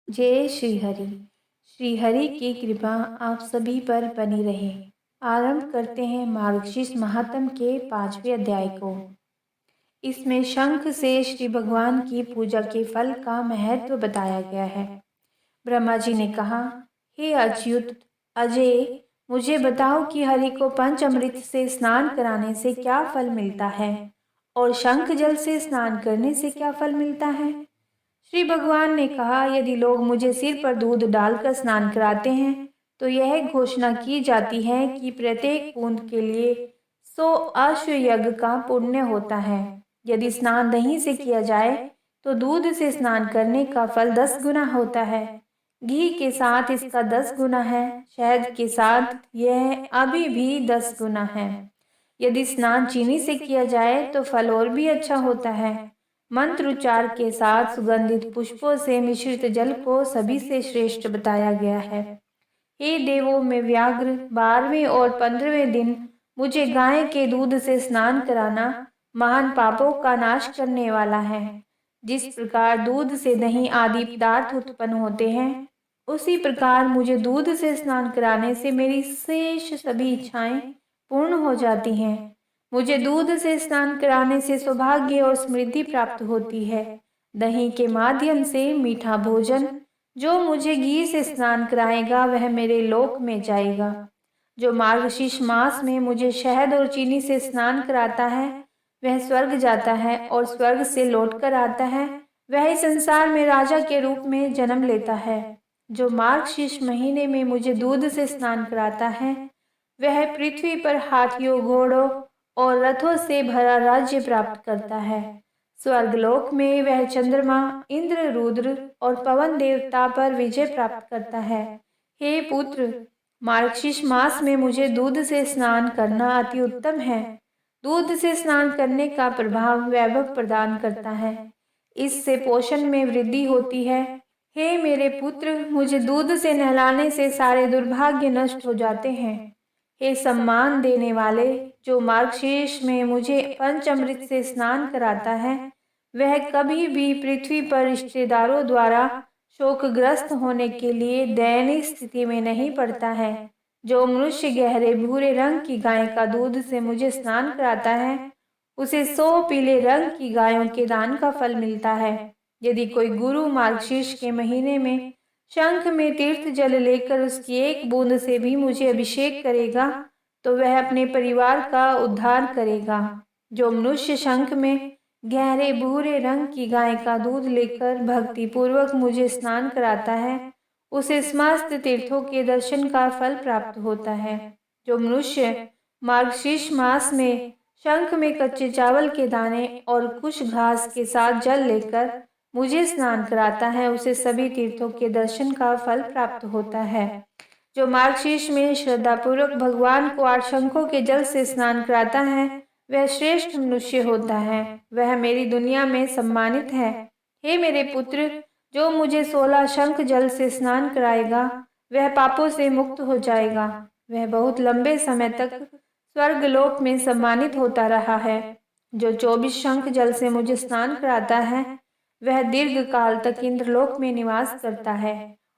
जय श्री हरि। श्री हरि की कृपा आप सभी पर बनी रहे। आरंभ करते हैं मार्गशीर्ष महात्म के 5वें अध्याय को। इसमें शंख से श्री भगवान की पूजा के फल का महत्व बताया गया है। ब्रह्मा जी ने कहा, हे अच्युत अजय, मुझे बताओ कि हरि को पंचामृत से स्नान कराने से क्या फल मिलता है और शंख जल से स्नान करने से क्या फल मिलता है। श्री भगवान ने कहा, यदि लोग मुझे सिर पर दूध डालकर स्नान कराते हैं तो यह घोषणा की जाती है कि प्रत्येक बूंद के लिए 100 अश्वयज्ञ का पुण्य होता है। यदि स्नान दही से किया जाए तो दूध से स्नान करने का फल 10 गुना होता है। घी के साथ इसका 10 गुना है। शहद के साथ यह अभी भी 10 गुना है। यदि स्नान चीनी से किया जाए तो फल और भी अच्छा होता है। मंत्र उच्चार के साथ सुगंधित पुष्पों से मिश्रित जल को सभी से श्रेष्ठ बताया गया है। हे देवों में व्याघ्र 12वें और 15वें दिन मुझे गाय के दूध से स्नान कराना महान पापों का नाश करने वाला है। जिस प्रकार दूध से दही आदि पदार्थ उत्पन्न होते हैं, उसी प्रकार मुझे दूध से स्नान कराने से मेरी शेष सभी इच्छाएं पूर्ण हो जाती हैं। मुझे दूध से स्नान कराने से सौभाग्य और समृद्धि प्राप्त होती है। दही के माध्यम से मीठा भोजन, जो मुझे घी से स्नान कराएगा वह मेरे लोक में जाएगा। जो मार्गशीर्ष मास में मुझे शहद और चीनी से स्नान कराता है वह स्वर्ग जाता है और स्वर्ग से लौटकर आता है वह इस संसार में राजा के रूप में जन्म लेता है। जो मार्गशीर्ष महीने में मुझे दूध से स्नान कराता है वह पृथ्वी पर हाथियों, घोड़ों और रथों से भरा राज्य प्राप्त करता है। स्वर्गलोक में वह चंद्रमा, इंद्र, रुद्र और पवन देवता पर विजय प्राप्त करता है। हे पुत्र, मार्गशीर्ष मास में मुझे दूध से स्नान करना अति उत्तम है। दूध से स्नान करने का प्रभाव वैभव प्रदान करता है। इससे पोषण में वृद्धि होती है। हे मेरे पुत्र, मुझे दूध से नहलाने से सारे दुर्भाग्य नष्ट हो जाते हैं। हे सम्मान देने वाले, जो मार्गशीर्ष में मुझे पंचामृत से स्नान कराता है वह कभी भी पृथ्वी पर रिश्तेदारों द्वारा शोकग्रस्त होने के लिए दयनीय स्थिति में नहीं पड़ता है। जो मनुष्य गहरे भूरे रंग की गाय का दूध से मुझे स्नान कराता है उसे 100 पीले रंग की गायों के दान का फल मिलता है। यदि कोई गुरु मार्गशीर्ष के महीने में शंख में तीर्थ जल लेकर उसकी एक बूंद से भी मुझे अभिषेक करेगा तो वह अपने परिवार का उद्धार करेगा। जो मनुष्य शंख में गहरे भूरे रंग की गाय का दूध लेकर भक्ति पूर्वक मुझे स्नान कराता है उसे समस्त तीर्थों के दर्शन का फल प्राप्त होता है। जो मनुष्य मार्गशीर्ष मास में शंख में कच्चे चावल के दाने और कुछ घास के साथ जल लेकर मुझे स्नान कराता है उसे सभी तीर्थों के दर्शन का फल प्राप्त होता है। जो मार्गशीर्ष में श्रद्धापूर्वक भगवान को 8 शंखों के जल से स्नान कराता है वह श्रेष्ठ मनुष्य होता है। वह मेरी दुनिया में सम्मानित है। हे मेरे पुत्र, जो मुझे 16 शंख जल से स्नान कराएगा वह पापों से मुक्त हो जाएगा। वह बहुत लंबे समय तक स्वर्गलोक में सम्मानित होता रहा है। जो 24 शंख जल से मुझे स्नान कराता है वह दीर्घ काल तक इंद्रलोक में निवास करता है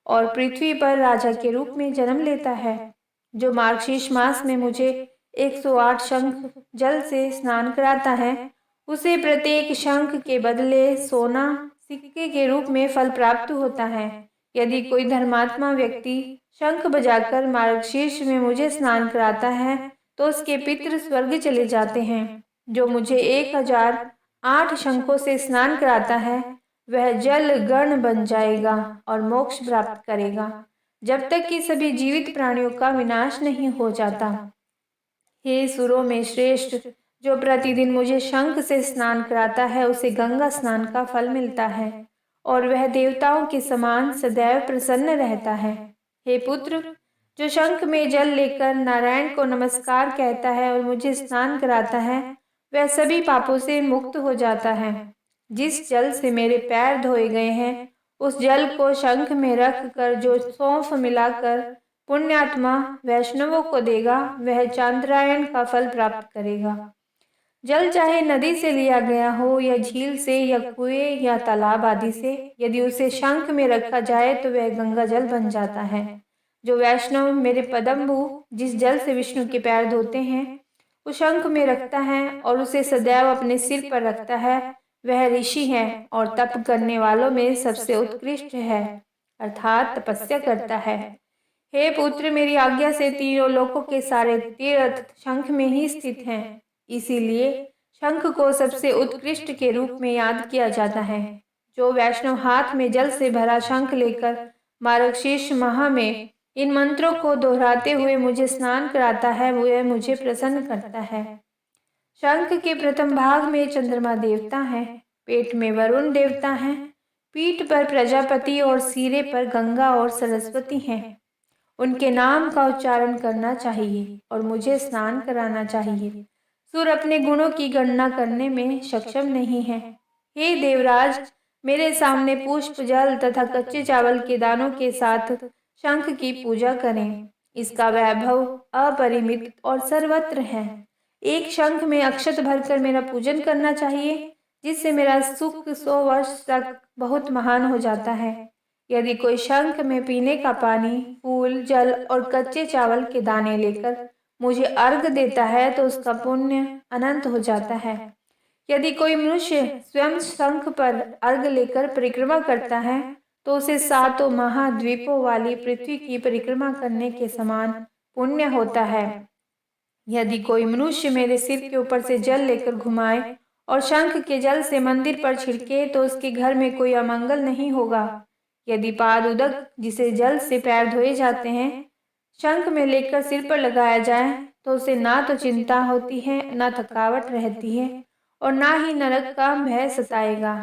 और पृथ्वी पर राजा के रूप में जन्म लेता है। जो मार्गशीर्ष मास में मुझे 108 शंख जल से स्नान कराता है उसे प्रत्येक शंख के बदले सोना सिक्के के रूप में फल प्राप्त होता है। यदि कोई धर्मात्मा व्यक्ति शंख बजाकर मार्गशीर्ष में मुझे स्नान कराता है तो उसके पितृ स्वर्ग चले जाते हैं। जो मुझे 1008 शंखों से स्नान कराता है वह जल गण बन जाएगा और मोक्ष प्राप्त करेगा जब तक कि सभी जीवित प्राणियों का विनाश नहीं हो जाता। हे सुरों में श्रेष्ठ, जो प्रतिदिन मुझे शंख से स्नान कराता है उसे गंगा स्नान का फल मिलता है और वह देवताओं के समान सदैव प्रसन्न रहता है। हे पुत्र, जो शंख में जल लेकर नारायण को नमस्कार कहता है और मुझे स्नान कराता है वह सभी पापों से मुक्त हो जाता है। जिस जल से मेरे पैर धोए गए हैं उस जल को शंख में रख कर जो सौंफ मिलाकर पुण्यात्मा वैष्णवों को देगा वह चांद्रायण का फल प्राप्त करेगा। जल चाहे नदी से लिया गया हो या झील से या कुएं या तालाब आदि से, यदि उसे शंख में रखा जाए तो वह गंगा जल बन जाता है। जो वैष्णव मेरे पदम्बु, जिस जल से विष्णु के पैर धोते हैं, उस शंख में रखता है और उसे सदैव अपने सिर पर रखता है, वह ऋषि है और तप करने वालों में सबसे उत्कृष्ट है, अर्थात तपस्या करता है। हे पुत्र, मेरी आज्ञा से तीनों लोकों के सारे तीर्थ शंख में ही स्थित हैं। इसीलिए शंख को सबसे उत्कृष्ट के रूप में याद किया जाता है। जो वैष्णव हाथ में जल से भरा शंख लेकर मार्गशीर्ष माह में इन मंत्रों को दोहराते हुए मुझे स्नान कराता है, वह मुझे प्रसन्न करता है। शंख के प्रथम भाग में चंद्रमा देवता है, पेट में वरुण देवता है, पीठ पर प्रजापति और सिरे पर गंगा और सरस्वती हैं। उनके नाम का उच्चारण करना चाहिए और मुझे स्नान कराना चाहिए। सूर्य अपने गुणों की गणना करने में सक्षम नहीं है। हे देवराज, मेरे सामने पुष्प, जल तथा कच्चे चावल के दानों के साथ शंख की पूजा करें। इसका वैभव अपरिमित और सर्वत्र है। एक शंख में अक्षत भरकर मेरा पूजन करना चाहिए, जिससे मेरा सुख 100 वर्ष तक बहुत महान हो जाता है। यदि कोई शंख में पीने का पानी, फूल, जल और कच्चे चावल के दाने लेकर मुझे अर्घ देता है तो उसका पुण्य अनंत हो जाता है। यदि कोई मनुष्य स्वयं शंख पर अर्घ लेकर परिक्रमा करता है तो उसे 7 महाद्वीपों वाली पृथ्वी की परिक्रमा करने के समान पुण्य होता है। यदि कोई मनुष्य मेरे सिर के ऊपर से जल लेकर घुमाए और शंख के जल से मंदिर पर छिड़के तो उसके घर में कोई अमंगल नहीं होगा। यदि पाद उदक, जिसे जल से पैर धोए जाते हैं, शंख में लेकर सिर पर लगाया जाए तो उसे ना तो चिंता होती है, ना थकावट रहती है और ना ही नरक का भय सताएगा।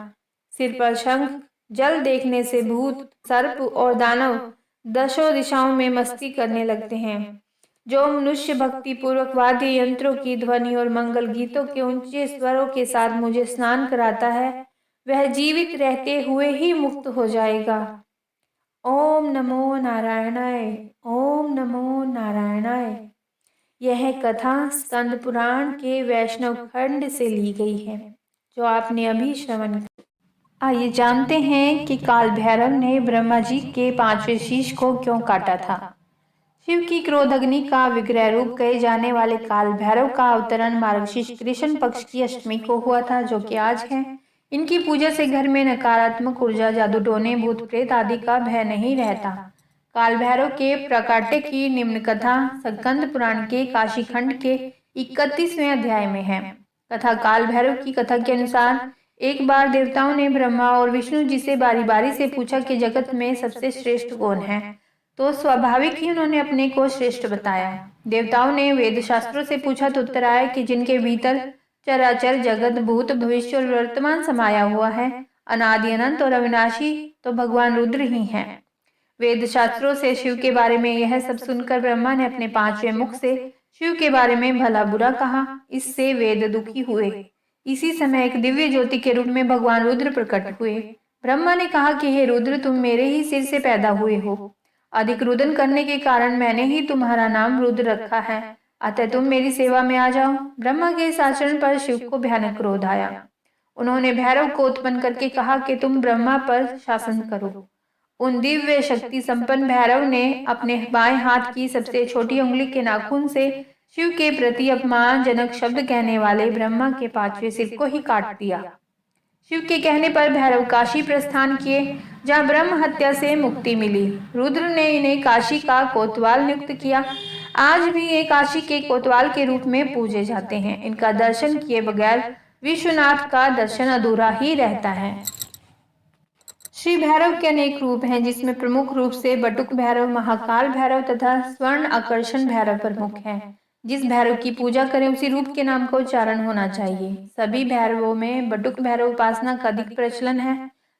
सिर पर शंख जल देखने से भूत, सर्प और दानव दशों दिशाओं में मस्ती करने लगते हैं। जो मनुष्य भक्ति पूर्वक वाद्य यंत्रों की ध्वनि और मंगल गीतों के ऊंचे स्वरों के साथ मुझे स्नान कराता है, वह जीवित रहते हुए ही मुक्त हो जाएगा। ओम नमो नारायणाय, ओम नमो नारायणाय। यह कथा स्कंद पुराण के वैष्णव खंड से ली गई है, जो आपने अभी श्रवण किया। आइए जानते हैं कि काल भैरव ने ब्रह्मा जी के 5वें शीश को क्यों काटा था। शिव की क्रोधाग्नि का विग्रह रूप कहे जाने वाले काल भैरव का अवतरण मार्गशीर्ष कृष्ण पक्ष की अष्टमी को हुआ था, जो कि आज है। इनकी पूजा से घर में नकारात्मक ऊर्जा, जादू टोने, भूत प्रेत आदि का भय नहीं रहता। काल भैरव के प्राकट्य की निम्न कथा स्कंद पुराण के काशी खंड के 31वें अध्याय में है। कथा काल भैरव की कथा के अनुसार एक बार देवताओं ने ब्रह्मा और विष्णु जी से बारी बारी से पूछा कि जगत में सबसे श्रेष्ठ कौन है, तो स्वाभाविक ही उन्होंने अपने को श्रेष्ठ बताया। देवताओं ने वेद शास्त्रों से पूछा तो उत्तर आया कि जिनके भीतर चराचर जगत, भूत, भविष्य और वर्तमान समाया हुआ है, अनादि अनंत और अविनाशी, तो भगवान रुद्र ही हैं। वेद शास्त्रों से शिव के बारे में यह सब सुनकर ब्रह्मा ने अपने 5वें मुख से शिव के बारे में भला बुरा कहा। इससे वेद दुखी हुए। इसी समय एक दिव्य ज्योति के रूप में भगवान रुद्र प्रकट हुए। ब्रह्मा ने कहा कि हे रुद्र, तुम मेरे ही सिर से पैदा हुए हो। अधिक रुदन करने के कारण मैंने ही तुम्हारा नाम रुद्र रखा है, अतः तुम मेरी सेवा में आ जाओ। ब्रह्मा के इस आचरण पर शिव को भयानक क्रोध आया। उन्होंने भैरव को उत्पन्न करके कहा कि तुम ब्रह्मा पर शासन करो। उन दिव्य शक्ति संपन्न भैरव ने अपने बाएं हाथ की सबसे छोटी उंगली के नाखून से शिव के प्रति अपमानजनक शब्द कहने वाले ब्रह्मा के 5वें सिर को ही काट दिया। शिव के कहने पर भैरव काशी प्रस्थान किए, जहाँ ब्रह्म हत्या से मुक्ति मिली। रुद्र ने इन्हें काशी का कोतवाल नियुक्त किया। आज भी ये काशी के कोतवाल के रूप में पूजे जाते हैं। इनका दर्शन किए बगैर विश्वनाथ का दर्शन अधूरा ही रहता है। श्री भैरव के अनेक रूप हैं, जिसमें प्रमुख रूप से बटुक भैरव, महाकाल भैरव तथा स्वर्ण आकर्षण भैरव प्रमुख हैं। जिस भैरव की पूजा करें उसी रूप के नाम का उच्चारण होना चाहिए। सभी भैरवों में बटुक भैरव उपासना का अधिक प्रचलन है।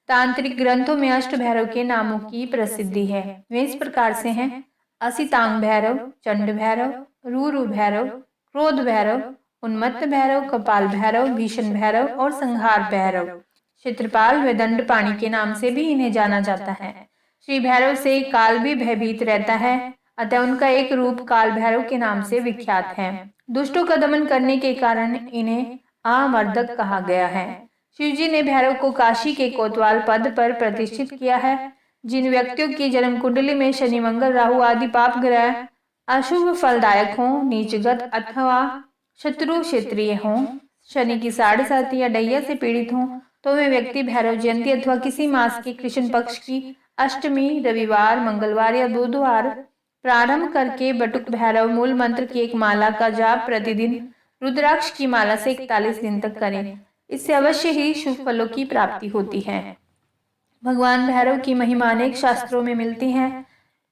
तांत्रिक ग्रंथों में अष्ट भैरव के नामों की प्रसिद्धि है। वे इस प्रकार से हैं: असितांग भैरव, चंड भैरव, रूरु भैरव, क्रोध भैरव, उन्मत्त भैरव, कपाल भैरव, भीषण भैरव और संहार भैरव। क्षेत्रपाल व दंड पाणी के नाम से भी इन्हें जाना जाता है। श्री भैरव से काल भी भयभीत रहता है, अतः उनका एक रूप काल भैरव के नाम से विख्यात है। दुष्टों का दमन करने के कारण इन्हें आमर्दक कहा गया है। शिवजी ने भैरव को काशी के कोतवाल पद पर प्रतिष्ठित किया है। जिन व्यक्तियों की जन्म कुंडली में शनि, मंगल, राहु आदि पाप ग्रह अशुभ फलदायक हों, नीचगत अथवा शत्रु क्षेत्रीय हों, शनि की साढ़े साथी या डैया से पीड़ित हों, तो वे व्यक्ति भैरव जयंती अथवा किसी मास के कृष्ण पक्ष की अष्टमी, रविवार, मंगलवार या बुधवार प्रारंभ करके बटुक भैरव मूल मंत्र की एक माला का जाप प्रतिदिन रुद्राक्ष की माला से 41 दिन तक करें। इससे अवश्य ही शुभ फलों की प्राप्ति होती है। भगवान भैरव की महिमा अनेक शास्त्रों में मिलती है।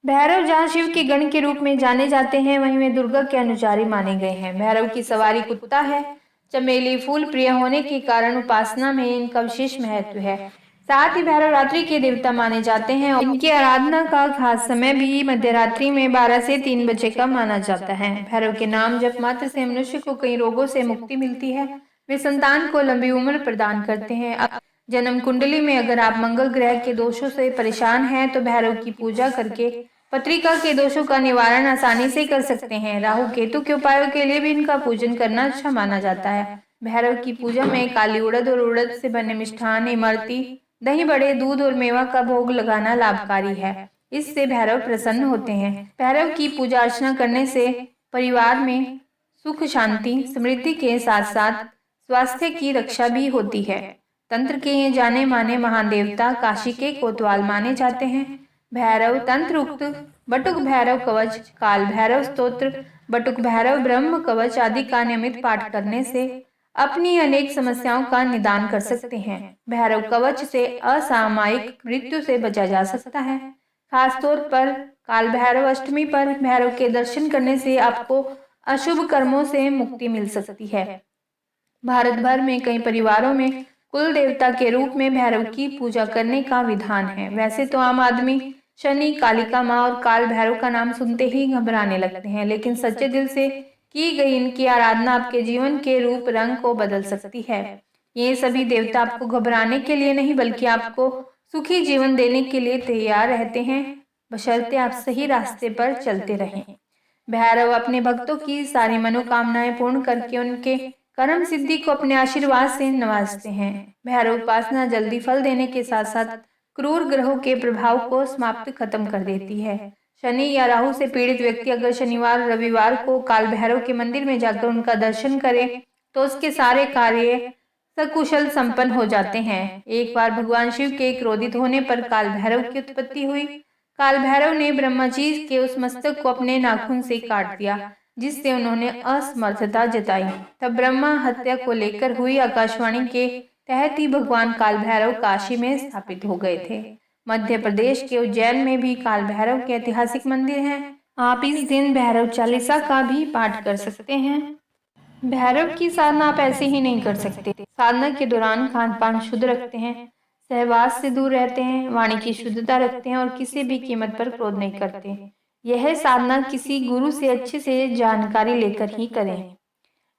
भैरव जहाँ शिव के गण के रूप में जाने जाते हैं, वहीं वे दुर्गा के अनुसारी माने गए हैं। भैरव की सवारी कुत्ता है। चमेली फूल प्रिय होने के कारण उपासना में इनका विशेष महत्व है। साथ ही भैरव रात्रि के देवता माने जाते हैं और इनकी आराधना का खास समय भी मध्यरात्रि में 12 से 3 बजे का माना जाता है। भैरव के नाम जप मात्र से मनुष्य को कई रोगों से मुक्ति मिलती है। वे संतान को लंबी उम्र प्रदान करते हैं। अब जन्म कुंडली में अगर आप मंगल ग्रह के दोषों से परेशान हैं तो भैरव की पूजा करके पत्रिका के दोषों का निवारण आसानी से कर सकते हैं। राहु केतु के उपायों के लिए भी इनका पूजन करना अच्छा माना जाता है। भैरव की पूजा में काली उड़द और उड़द से बने मिष्ठान, इमरती, दही बड़े, दूध और मेवा का भोग लगाना लाभकारी है। इससे भैरव प्रसन्न होते हैं। भैरव की पूजा अर्चना करने से परिवार में सुख, शांति, समृद्धि के साथ साथ स्वास्थ्य की रक्षा भी होती है। तंत्र के ये जाने माने महान देवता काशी के कोतवाल माने जाते हैं। भैरव तंत्र उक्त बटुक भैरव कवच, काल भैरव स्तोत्र, बटुक भैरव ब्रह्म कवच आदि का नियमित पाठ करने से अपनी अनेक समस्याओं का निदान कर सकते हैं। भैरव कवच से असामयिक मृत्यु से बचा जा सकता है। खासतौर पर काल भैरव अष्टमी पर भैरव के दर्शन करने से आपको अशुभ कर्मों से मुक्ति मिल सकती है। भारत भर में कई परिवारों में कुल देवता के रूप में भैरव की पूजा करने का विधान है। वैसे तो आम आदमी शनि, कालिका माँ और काल भैरव का नाम सुनते ही घबराने लगते हैं, लेकिन सच्चे दिल से की गई इनकी आराधना आपके जीवन के रूप रंग को बदल सकती है। ये सभी देवता आपको घबराने के लिए नहीं बल्कि आपको सुखी जीवन देने के लिए तैयार रहते हैं, बशर्ते आप सही रास्ते पर चलते रहें। भैरव अपने भक्तों की सारी मनोकामनाएं पूर्ण करके उनके कर्म सिद्धि को अपने आशीर्वाद से नवाजते हैं। भैरव उपासना जल्दी फल देने के साथ साथ क्रूर ग्रहों के प्रभाव को समाप्त खत्म कर देती है। शनि या राहु से पीड़ित व्यक्ति अगर शनिवार, रविवार को काल भैरव के मंदिर में जाकर उनका दर्शन करे तो उसके सारे कार्य सकुशल संपन्न हो जाते हैं। एक बार भगवान शिव के क्रोधित होने पर काल भैरव की उत्पत्ति हुई। काल भैरव ने ब्रह्मा जी के उस मस्तक को अपने नाखून से काट दिया, जिससे उन्होंने असमर्थता जताई। तब ब्रह्मा हत्या को लेकर हुई आकाशवाणी के तहत ही भगवान काल भैरव काशी में स्थापित हो गए थे। मध्य प्रदेश के उज्जैन में भी काल भैरव के ऐतिहासिक मंदिर हैं। आप इस दिन भैरव चालीसा का भी पाठ कर सकते हैं। भैरव की साधना आप ऐसे ही नहीं कर सकते। साधना के दौरान खान पान शुद्ध रखते हैं, सहवास से दूर रहते हैं, वाणी की शुद्धता रखते हैं और किसी भी कीमत पर क्रोध नहीं करते। यह साधना किसी गुरु से अच्छे से जानकारी लेकर ही करें।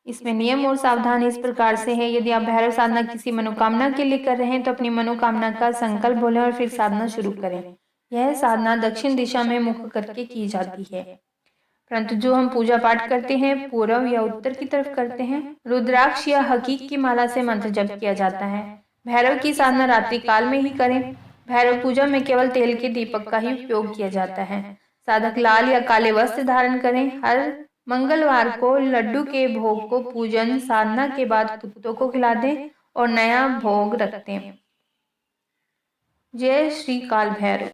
इसमें नियम और सावधानी इस प्रकार से है। यदि आप भैरव साधना किसी मनोकामना के लिए कर रहे हैं तो अपनी मनोकामना का संकल्प बोलें और फिर साधना शुरू करें। यह साधना दक्षिण दिशा में मुख करके की जाती है, परंतु जो हम पूजा पाठ करते हैं पूर्व या उत्तर की तरफ करते हैं। रुद्राक्ष या हकीक की माला से मंत्र जप किया जाता है। भैरव की साधना रात्रि काल में ही करें। भैरव पूजा में केवल तेल के दीपक का ही उपयोग किया जाता है। साधक लाल या काले वस्त्र धारण करें। हर मंगलवार को लड्डू के भोग को पूजन साधना के बाद कुत्तों को खिला दें और नया भोग रखते हैं। जय श्री काल भैरव।